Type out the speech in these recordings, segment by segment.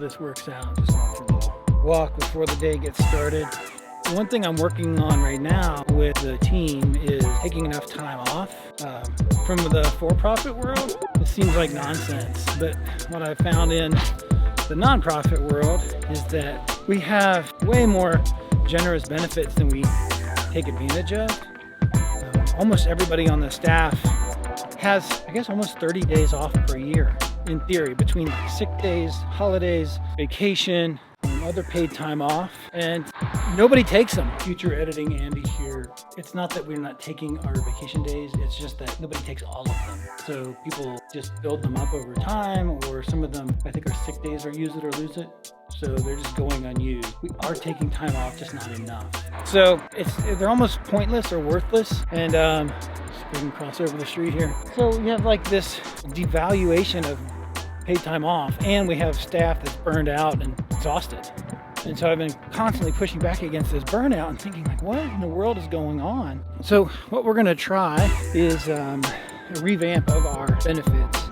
this works out. Just going for a little walk before the day gets started. One thing I'm working on right now with the team is taking enough time off. From the for-profit world, it seems like nonsense, but what I've found in the nonprofit world is that we have way more generous benefits than we take advantage of. Almost everybody on the staff has, I guess, almost 30 days off per year, in theory, between sick days, holidays, vacation, other paid time off, and nobody takes them. Future editing Andy here. It's not that we're not taking our vacation days, it's just that nobody takes all of them. So people just build them up over time, or some of them, I think, are sick days or use it or lose it. So they're just going unused. We are taking time off, just not enough. So they're almost pointless or worthless. And we can cross over the street here. So we have like this devaluation of paid time off, and we have staff that's burned out and exhausted. And so I've been constantly pushing back against this burnout and thinking, like, what in the world is going on? So what we're gonna try is a revamp of our benefits.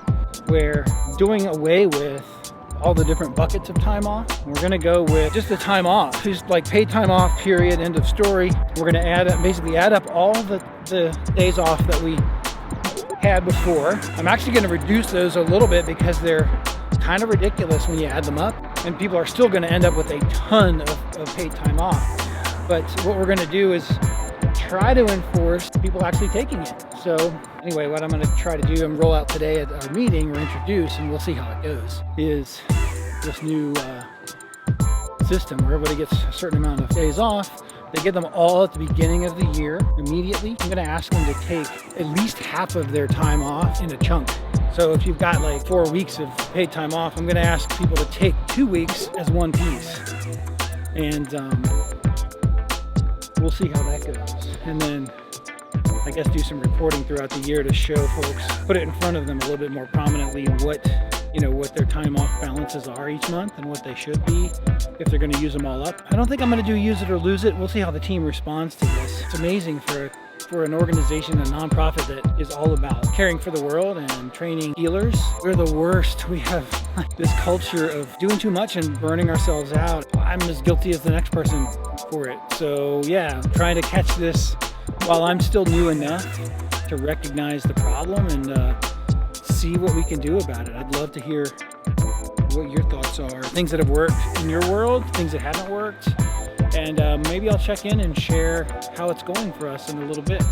We're doing away with all the different buckets of time off. We're gonna go with just the time off, just like paid time off, period, end of story. We're gonna basically add up all the days off that we had before. I'm actually gonna reduce those a little bit because they're kind of ridiculous when you add them up, and people are still gonna end up with a ton of paid time off. But what we're gonna do is try to enforce people actually taking it. So anyway, what I'm gonna try to do and roll out today at our meeting, or introduce, and we'll see how it goes, is this new system where everybody gets a certain amount of days off. They get them all at the beginning of the year immediately. I'm gonna ask them to take at least half of their time off in a chunk. So if you've got like 4 weeks of paid time off, I'm gonna ask people to take 2 weeks as one piece. And we'll see how that goes. And then I guess do some reporting throughout the year to show folks, put it in front of them a little bit more prominently, what their time off balances are each month and what they should be if they're going to use them all up. I don't think I'm going to do use it or lose it. We'll see how the team responds to this. It's amazing for an organization, a nonprofit that is all about caring for the world and training healers. We're the worst. We have this culture of doing too much and burning ourselves out. I'm as guilty as the next person for it. So yeah, trying to catch this while I'm still new enough to recognize the problem and see what we can do about it. I'd love to hear what your thoughts are. Things that have worked in your world, things that haven't worked, and maybe I'll check in and share how it's going for us in a little bit.